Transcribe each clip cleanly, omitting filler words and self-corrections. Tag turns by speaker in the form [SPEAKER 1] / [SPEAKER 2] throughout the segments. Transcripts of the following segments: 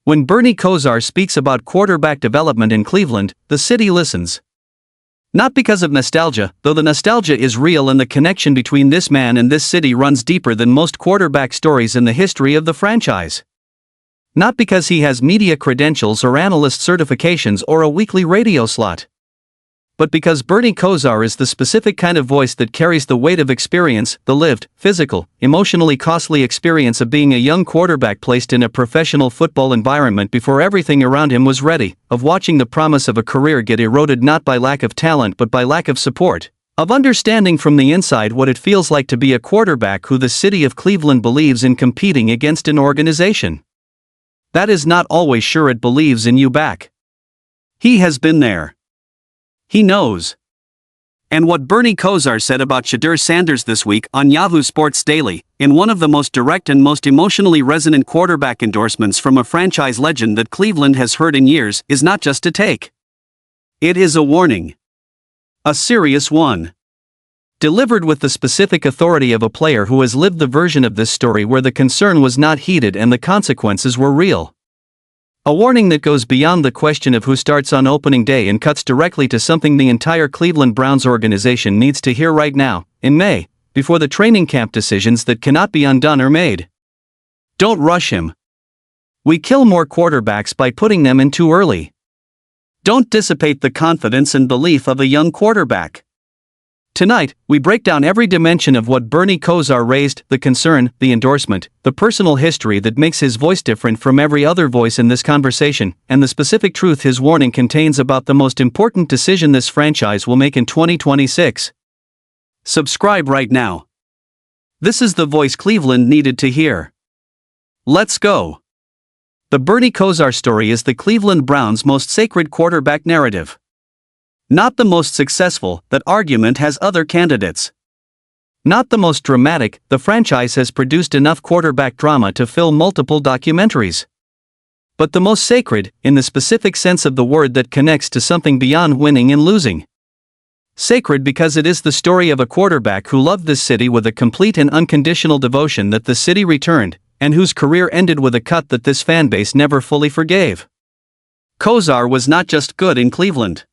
[SPEAKER 1] When Bernie Kosar speaks about quarterback development in Cleveland, the city listens. Not because of nostalgia, though the nostalgia is real and the connection between this man and this city runs deeper than most quarterback stories in the history of the franchise. Not because he has media credentials or analyst certifications or a weekly radio slot. But because Bernie Kosar is the specific kind of voice that carries the weight of experience, the lived, physical, emotionally costly experience of being a young quarterback placed in a professional football environment before everything around him was ready, of watching the promise of a career get eroded not by lack of talent but by lack of support, of understanding from the inside what it feels like to be a quarterback who the city of Cleveland believes in competing against an organization that is not always sure it believes in you back. He has been there. He knows. And what Bernie Kosar said about Shedeur Sanders this week on Yahoo Sports Daily, in one of the most direct and most emotionally resonant quarterback endorsements from a franchise legend that Cleveland has heard in years, is not just a take. It is a warning. A serious one. Delivered with the specific authority of a player who has lived the version of this story where the concern was not heated and the consequences were real. A warning that goes beyond the question of who starts on opening day and cuts directly to something the entire Cleveland Browns organization needs to hear right now, in May, before the training camp decisions that cannot be undone are made. Don't rush him. We kill more quarterbacks by putting them in too early. Don't dissipate the confidence and belief of a young quarterback. Tonight, we break down every dimension of what Bernie Kosar raised, the concern, the endorsement, the personal history that makes his voice different from every other voice in this conversation, and the specific truth his warning contains about the most important decision this franchise will make in 2026. Subscribe right now. This is the voice Cleveland needed to hear. Let's go. The Bernie Kosar story is the Cleveland Browns' most sacred quarterback narrative. Not the most successful, that argument has other candidates. Not the most dramatic, the franchise has produced enough quarterback drama to fill multiple documentaries. But the most sacred, in the specific sense of the word that connects to something beyond winning and losing. Sacred because it is the story of a quarterback who loved this city with a complete and unconditional devotion that the city returned, and whose career ended with a cut that this fanbase never fully forgave. Kosar was not just good in Cleveland.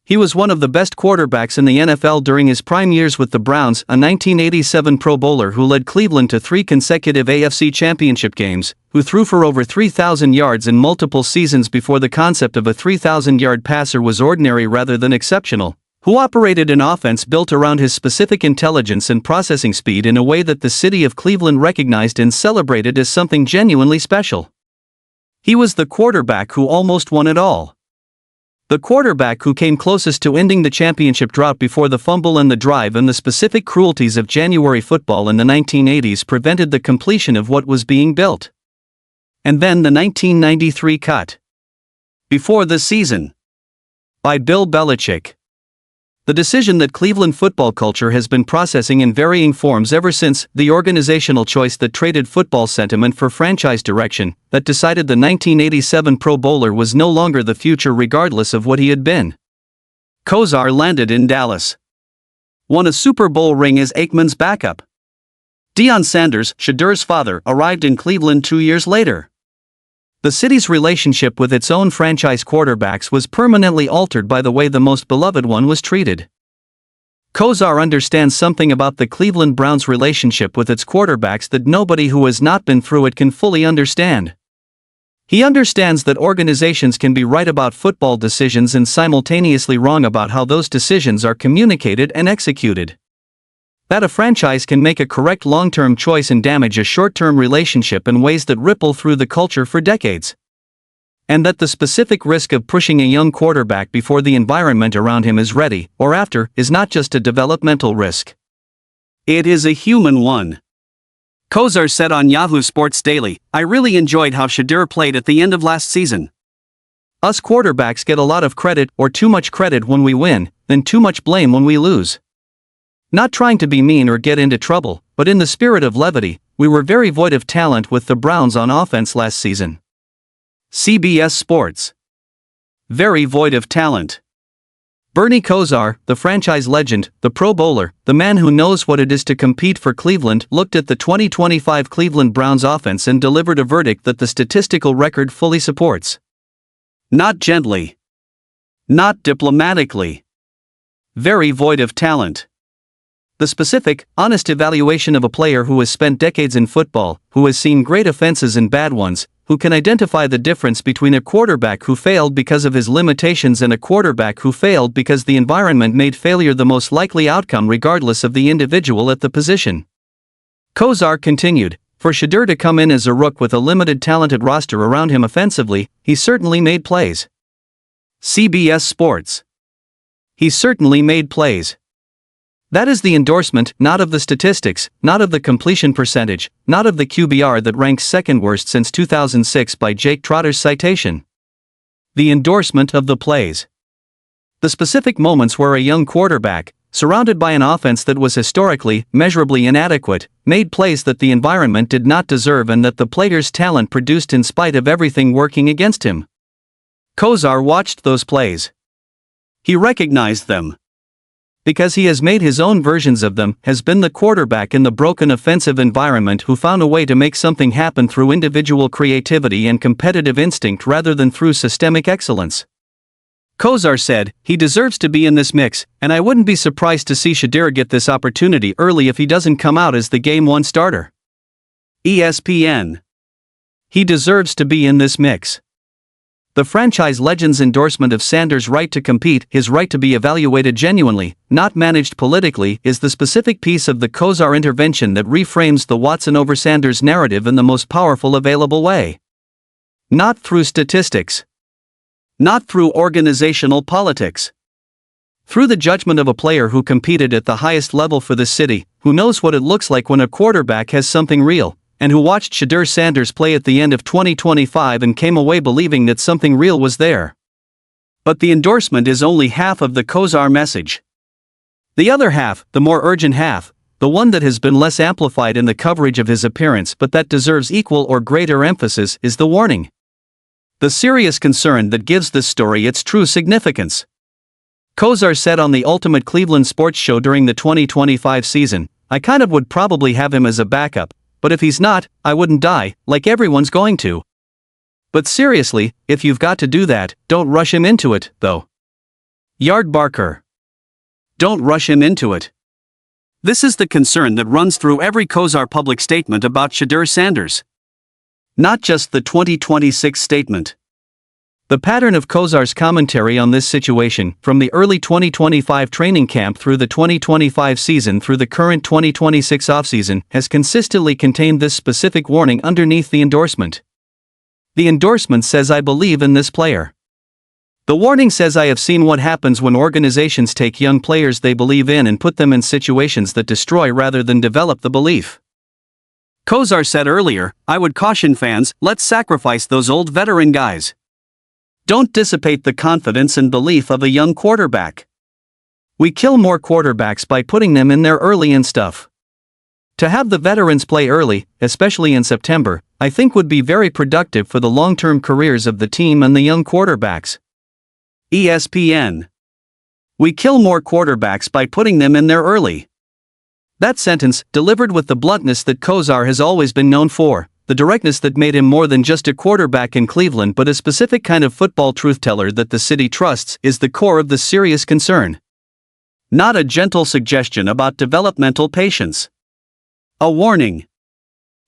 [SPEAKER 1] He was one of the best quarterbacks in the NFL during his prime years with the Browns, a 1987 Pro Bowler who led Cleveland to 3 consecutive AFC Championship games, who threw for over 3,000 yards in multiple seasons before the concept of a 3,000-yard passer was ordinary rather than exceptional, who operated an offense built around his specific intelligence and processing speed in a way that the city of Cleveland recognized and celebrated as something genuinely special. He was the quarterback who almost won it all. The quarterback who came closest to ending the championship drought before the fumble and the drive and the specific cruelties of January football in the 1980s prevented the completion of what was being built. And then the 1993 cut. Before the season. By Bill Belichick. The decision that Cleveland football culture has been processing in varying forms ever since, the organizational choice that traded football sentiment for franchise direction, that decided the 1987 Pro Bowler was no longer the future regardless of what he had been. Kosar landed in Dallas. Won a Super Bowl ring as Aikman's backup. Deion Sanders, Shedeur's father, arrived in Cleveland 2 years later. The city's relationship with its own franchise quarterbacks was permanently altered by the way the most beloved one was treated. Kosar understands something about the Cleveland Browns' relationship with its quarterbacks that nobody who has not been through it can fully understand. He understands that organizations can be right about football decisions and simultaneously wrong about how those decisions are communicated and executed. That a franchise can make a correct long-term choice and damage a short-term relationship in ways that ripple through the culture for decades. And that the specific risk of pushing a young quarterback before the environment around him is ready, or after, is not just a developmental risk. It is a human one. Kosar said on Yahoo Sports Daily, "I really enjoyed how Shedeur played at the end of last season. Us quarterbacks get a lot of credit, or too much credit when we win, then too much blame when we lose. Not trying to be mean or get into trouble, but in the spirit of levity, we were very void of talent with the Browns on offense last season." CBS Sports. Very void of talent. Bernie Kosar, the franchise legend, the Pro Bowler, the man who knows what it is to compete for Cleveland, looked at the 2025 Cleveland Browns offense and delivered a verdict that the statistical record fully supports. Not gently. Not diplomatically. Very void of talent. The specific, honest evaluation of a player who has spent decades in football, who has seen great offenses and bad ones, who can identify the difference between a quarterback who failed because of his limitations and a quarterback who failed because the environment made failure the most likely outcome regardless of the individual at the position. Kosar continued, for Shedeur to come in as a rook with a limited talented roster around him offensively, he certainly made plays. CBS Sports. He certainly made plays. That is the endorsement, not of the statistics, not of the completion percentage, not of the QBR that ranks second worst since 2006 by Jake Trotter's citation. The endorsement of the plays. The specific moments where a young quarterback, surrounded by an offense that was historically, measurably inadequate, made plays that the environment did not deserve and that the player's talent produced in spite of everything working against him. Kosar watched those plays. He recognized them. Because he has made his own versions of them, has been the quarterback in the broken offensive environment who found a way to make something happen through individual creativity and competitive instinct rather than through systemic excellence. Kosar said, he deserves to be in this mix, and I wouldn't be surprised to see Shedeur get this opportunity early if he doesn't come out as the Game 1 starter. ESPN. He deserves to be in this mix. The franchise legend's endorsement of Sanders' right to compete, his right to be evaluated genuinely, not managed politically, is the specific piece of the Kosar intervention that reframes the Watson over Sanders narrative in the most powerful available way. Not through statistics. Not through organizational politics. Through the judgment of a player who competed at the highest level for the city, who knows what it looks like when a quarterback has something real, and who watched Shedeur Sanders play at the end of 2025 and came away believing that something real was there. But the endorsement is only half of the Kosar message. The other half, the more urgent half, the one that has been less amplified in the coverage of his appearance but that deserves equal or greater emphasis, is the warning. The serious concern that gives this story its true significance. Kosar said on the Ultimate Cleveland Sports Show during the 2025 season, I kind of would probably have him as a backup, but if he's not, I wouldn't die, like everyone's going to. But seriously, if you've got to do that, don't rush him into it, though. Yard Barker. Don't rush him into it. This is the concern that runs through every Kosar public statement about Shedeur Sanders. Not just the 2026 statement. The pattern of Kosar's commentary on this situation, from the early 2025 training camp through the 2025 season through the current 2026 offseason, has consistently contained this specific warning underneath the endorsement. The endorsement says I believe in this player. The warning says I have seen what happens when organizations take young players they believe in and put them in situations that destroy rather than develop the belief. Kosar said earlier, I would caution fans, let's sacrifice those old veteran guys. Don't dissipate the confidence and belief of a young quarterback. We kill more quarterbacks by putting them in there early and stuff. To have the veterans play early, especially in September, I think would be very productive for the long-term careers of the team and the young quarterbacks. ESPN. We kill more quarterbacks by putting them in there early. That sentence, delivered with the bluntness that Kosar has always been known for, the directness that made him more than just a quarterback in Cleveland but a specific kind of football truth-teller that the city trusts, is the core of the serious concern. Not a gentle suggestion about developmental patience. A warning.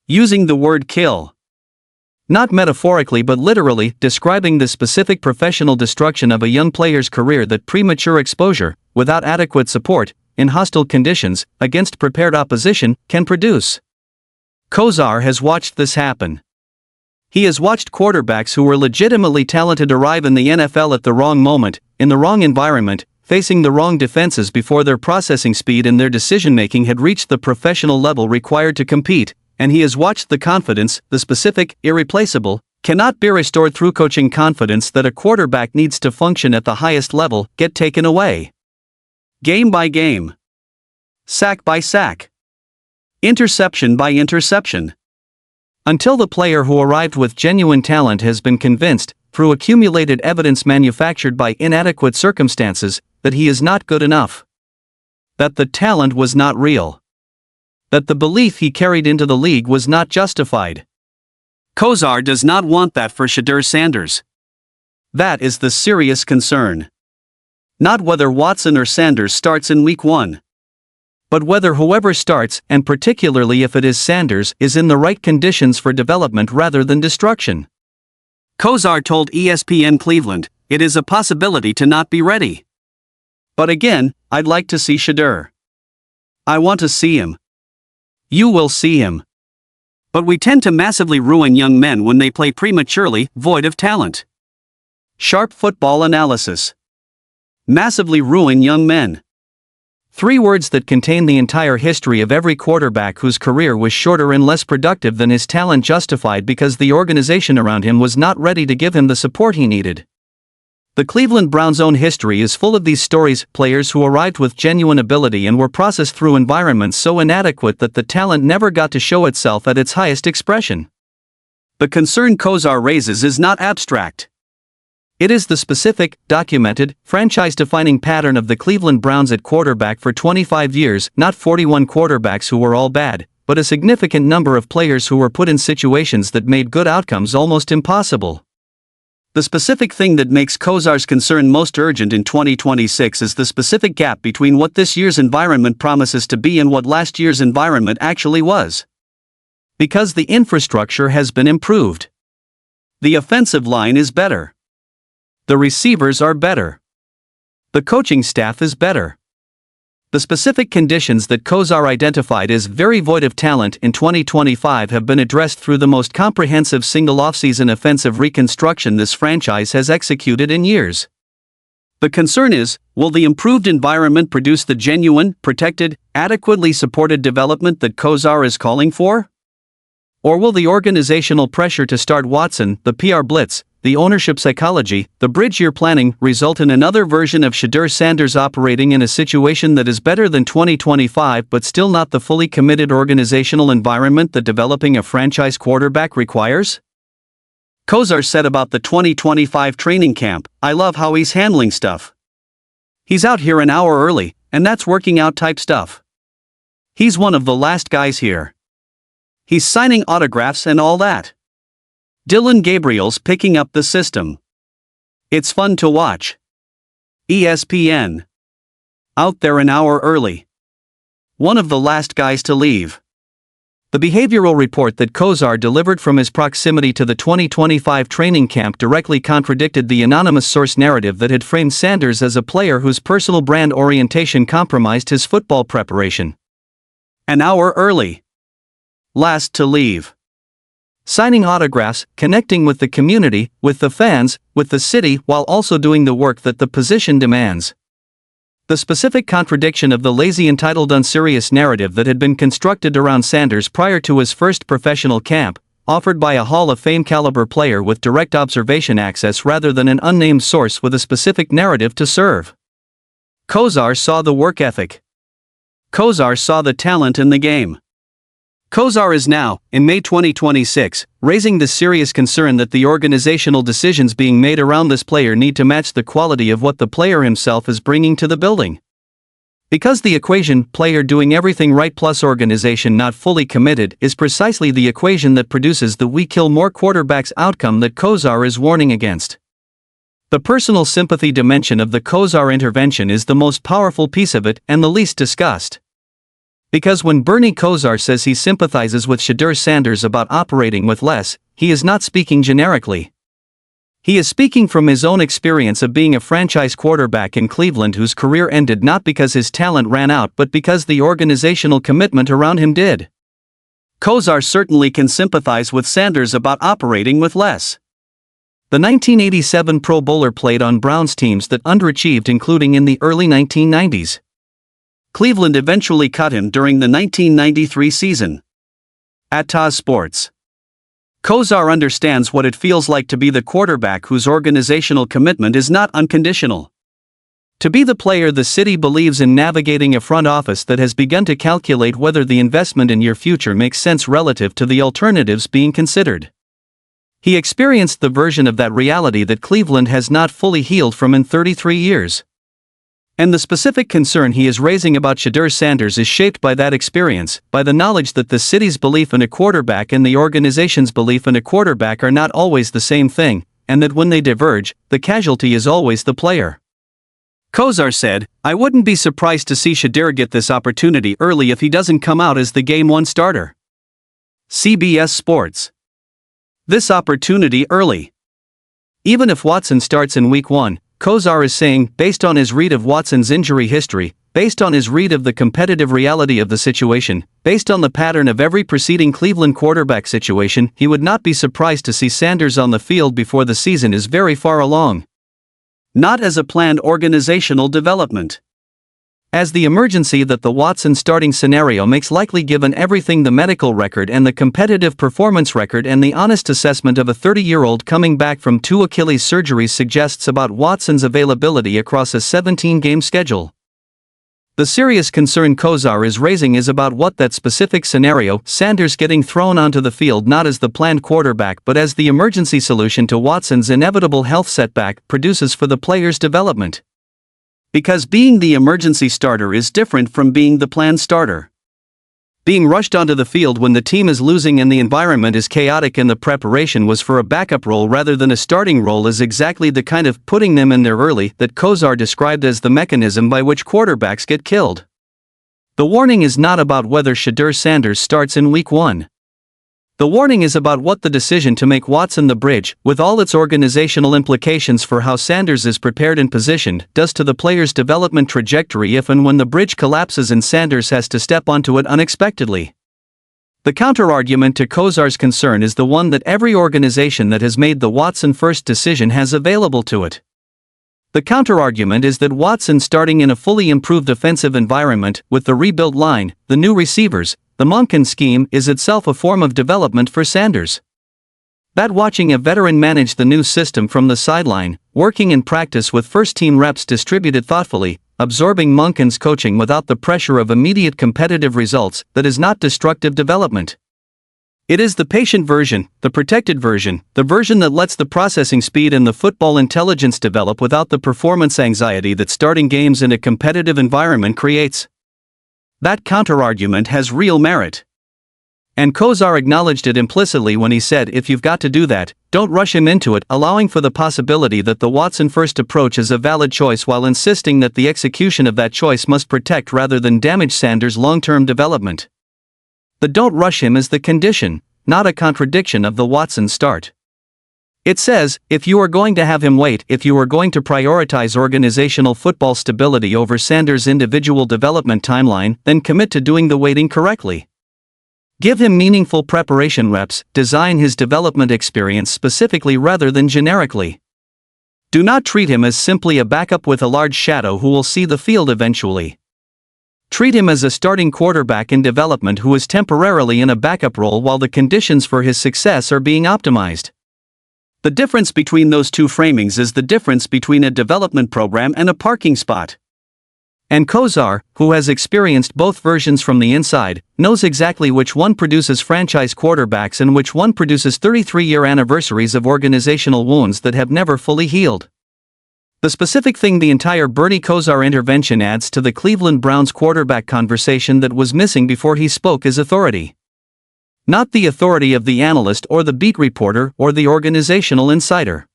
[SPEAKER 1] Using the word kill. Not metaphorically but literally, describing the specific professional destruction of a young player's career that premature exposure, without adequate support, in hostile conditions, against prepared opposition, can produce. Kosar has watched this happen. He has watched quarterbacks who were legitimately talented arrive in the NFL at the wrong moment, in the wrong environment, facing the wrong defenses before their processing speed and their decision-making had reached the professional level required to compete, and he has watched the confidence, the specific, irreplaceable, cannot be restored through coaching confidence that a quarterback needs to function at the highest level, get taken away. Game by game. Sack by sack. Interception by interception. Until the player who arrived with genuine talent has been convinced, through accumulated evidence manufactured by inadequate circumstances, that he is not good enough. That the talent was not real. That the belief he carried into the league was not justified. Kosar does not want that for Shedeur Sanders. That is the serious concern. Not whether Watson or Sanders starts in week 1. But whether whoever starts, and particularly if it is Sanders, is in the right conditions for development rather than destruction. Kosar told ESPN Cleveland, "It is a possibility to not be ready. But again, I'd like to see Shedeur. I want to see him. You will see him. But we tend to massively ruin young men when they play prematurely, void of talent." Sharp football analysis. Massively ruin young men. 3 words that contain the entire history of every quarterback whose career was shorter and less productive than his talent justified because the organization around him was not ready to give him the support he needed. The Cleveland Browns' own history is full of these stories, players who arrived with genuine ability and were processed through environments so inadequate that the talent never got to show itself at its highest expression. The concern Kosar raises is not abstract. It is the specific, documented, franchise-defining pattern of the Cleveland Browns at quarterback for 25 years, not 41 quarterbacks who were all bad, but a significant number of players who were put in situations that made good outcomes almost impossible. The specific thing that makes Kosar's concern most urgent in 2026 is the specific gap between what this year's environment promises to be and what last year's environment actually was. Because the infrastructure has been improved. The offensive line is better. The receivers are better. The coaching staff is better. The specific conditions that Kosar identified as very void of talent in 2025 have been addressed through the most comprehensive single offseason offensive reconstruction this franchise has executed in years. The concern is, will the improved environment produce the genuine, protected, adequately supported development that Kosar is calling for? Or will the organizational pressure to start Watson, the PR blitz, the ownership psychology, the bridge year planning, result in another version of Shedeur Sanders operating in a situation that is better than 2025 but still not the fully committed organizational environment that developing a franchise quarterback requires? Kosar said about the 2025 training camp, "I love how he's handling stuff. He's out here an hour early, and that's working out type stuff. He's one of the last guys here. He's signing autographs and all that. Dylan Gabriel's picking up the system. It's fun to watch. ESPN. Out there an hour early. One of the last guys to leave." The behavioral report that Kosar delivered from his proximity to the 2025 training camp directly contradicted the anonymous source narrative that had framed Sanders as a player whose personal brand orientation compromised his football preparation. An hour early. Last to leave. Signing autographs, connecting with the community, with the fans, with the city, while also doing the work that the position demands. The specific contradiction of the lazy entitled unserious narrative that had been constructed around Sanders prior to his first professional camp, offered by a Hall of Fame caliber player with direct observation access rather than an unnamed source with a specific narrative to serve. Kosar saw the work ethic. Kosar saw the talent in the game. Kosar is now, in May 2026, raising the serious concern that the organizational decisions being made around this player need to match the quality of what the player himself is bringing to the building. Because the equation, player doing everything right plus organization not fully committed, is precisely the equation that produces the "we kill more quarterbacks" outcome that Kosar is warning against. The personal sympathy dimension of the Kosar intervention is the most powerful piece of it and the least discussed. Because when Bernie Kosar says he sympathizes with Shedeur Sanders about operating with less, he is not speaking generically. He is speaking from his own experience of being a franchise quarterback in Cleveland whose career ended not because his talent ran out but because the organizational commitment around him did. Kosar certainly can sympathize with Sanders about operating with less. The 1987 Pro Bowler played on Browns teams that underachieved, including in the early 1990s. Cleveland eventually cut him during the 1993 season. At Taz Sports. Kosar understands what it feels like to be the quarterback whose organizational commitment is not unconditional. To be the player the city believes in, navigating a front office that has begun to calculate whether the investment in your future makes sense relative to the alternatives being considered. He experienced the version of that reality that Cleveland has not fully healed from in 33 years. And the specific concern he is raising about Shedeur Sanders is shaped by that experience, by the knowledge that the city's belief in a quarterback and the organization's belief in a quarterback are not always the same thing, and that when they diverge, the casualty is always the player. Kosar said, "I wouldn't be surprised to see Shedeur get this opportunity early if he doesn't come out as the Game 1 starter." CBS Sports. This opportunity early. Even if Watson starts in Week 1, Kosar is saying, based on his read of Watson's injury history, based on his read of the competitive reality of the situation, based on the pattern of every preceding Cleveland quarterback situation, he would not be surprised to see Sanders on the field before the season is very far along. Not as a planned organizational development. As the emergency that the Watson starting scenario makes likely given everything the medical record and the competitive performance record and the honest assessment of a 30-year-old coming back from 2 Achilles surgeries suggests about Watson's availability across a 17-game schedule. The serious concern Kosar is raising is about what that specific scenario, Sanders getting thrown onto the field not as the planned quarterback but as the emergency solution to Watson's inevitable health setback, produces for the player's development. Because being the emergency starter is different from being the planned starter. Being rushed onto the field when the team is losing and the environment is chaotic and the preparation was for a backup role rather than a starting role is exactly the kind of putting them in there early that Kosar described as the mechanism by which quarterbacks get killed. The warning is not about whether Shedeur Sanders starts in Week 1. The warning is about what the decision to make Watson the bridge, with all its organizational implications for how Sanders is prepared and positioned, does to the player's development trajectory if and when the bridge collapses and Sanders has to step onto it unexpectedly. The counterargument to Kosar's concern is the one that every organization that has made the Watson first decision has available to it. The counterargument is that Watson starting in a fully improved offensive environment, with the rebuilt line, the new receivers, the Monken scheme, is itself a form of development for Sanders. That watching a veteran manage the new system from the sideline, working in practice with first-team reps distributed thoughtfully, absorbing Monken's coaching without the pressure of immediate competitive results, that is not destructive development. It is the patient version, the protected version, the version that lets the processing speed and the football intelligence develop without the performance anxiety that starting games in a competitive environment creates. That counterargument has real merit. And Kosar acknowledged it implicitly when he said if you've got to do that, don't rush him into it, allowing for the possibility that the Watson first approach is a valid choice while insisting that the execution of that choice must protect rather than damage Sanders' long-term development. The don't rush him is the condition, not a contradiction of the Watson start. It says, if you are going to have him wait, if you are going to prioritize organizational football stability over Sanders' individual development timeline, then commit to doing the waiting correctly. Give him meaningful preparation reps, design his development experience specifically rather than generically. Do not treat him as simply a backup with a large shadow who will see the field eventually. Treat him as a starting quarterback in development who is temporarily in a backup role while the conditions for his success are being optimized. The difference between those two framings is the difference between a development program and a parking spot. And Kosar, who has experienced both versions from the inside, knows exactly which one produces franchise quarterbacks and which one produces 33-year anniversaries of organizational wounds that have never fully healed. The specific thing the entire Bernie Kosar intervention adds to the Cleveland Browns quarterback conversation that was missing before he spoke is authority. Not the authority of the analyst or the beat reporter or the organizational insider.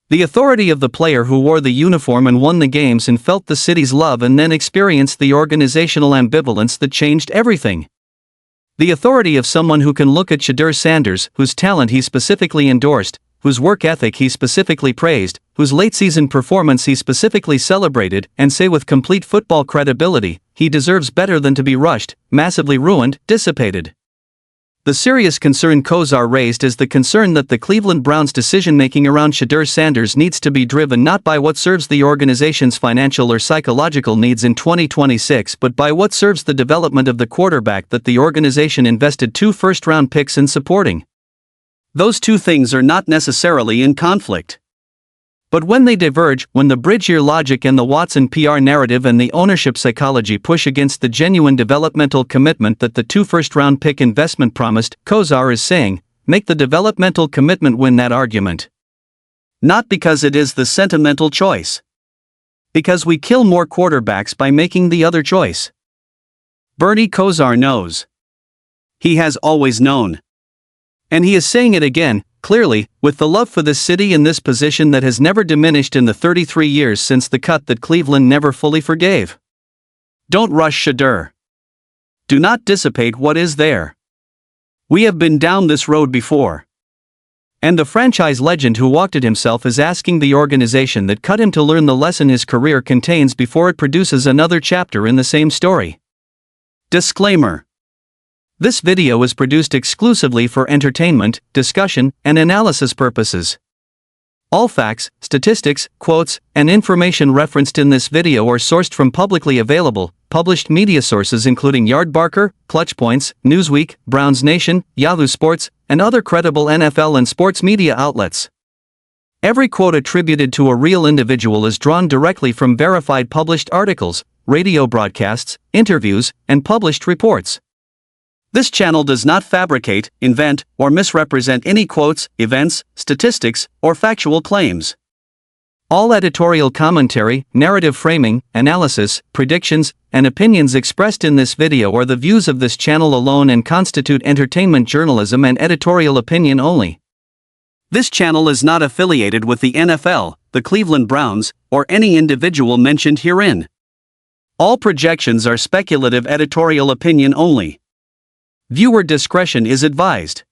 [SPEAKER 1] The authority of the player who wore the uniform and won the games and felt the city's love and then experienced the organizational ambivalence that changed everything. The authority of someone who can look at Shedeur Sanders, whose talent he specifically endorsed, whose work ethic he specifically praised, whose late-season performance he specifically celebrated, and say with complete football credibility, he deserves better than to be rushed, massively ruined, dissipated. The serious concern Kosar raised is the concern that the Cleveland Browns' decision-making around Shedeur Sanders needs to be driven not by what serves the organization's financial or psychological needs in 2026 but by what serves the development of the quarterback that the organization invested 2 first-round picks in supporting. Those two things are not necessarily in conflict. But when they diverge, when the bridge-year logic and the Watson PR narrative and the ownership psychology push against the genuine developmental commitment that the 2 first-round pick investment promised, Kosar is saying, make the developmental commitment win that argument. Not because it is the sentimental choice. Because we kill more quarterbacks by making the other choice. Bernie Kosar knows. He has always known. And he is saying it again, clearly, with the love for this city and this position that has never diminished in the 33 years since the cut that Cleveland never fully forgave. Don't rush Shedeur. Do not dissipate what is there. We have been down this road before. And the franchise legend who walked it himself is asking the organization that cut him to learn the lesson his career contains before it produces another chapter in the same story. Disclaimer. This video is produced exclusively for entertainment, discussion, and analysis purposes. All facts, statistics, quotes, and information referenced in this video are sourced from publicly available, published media sources including Yardbarker, Clutch Points, Newsweek, Browns Nation, Yahoo Sports, and other credible NFL and sports media outlets. Every quote attributed to a real individual is drawn directly from verified published articles, radio broadcasts, interviews, and published reports. This channel does not fabricate, invent, or misrepresent any quotes, events, statistics, or factual claims. All editorial commentary, narrative framing, analysis, predictions, and opinions expressed in this video are the views of this channel alone and constitute entertainment journalism and editorial opinion only. This channel is not affiliated with the NFL, the Cleveland Browns, or any individual mentioned herein. All projections are speculative editorial opinion only. Viewer discretion is advised.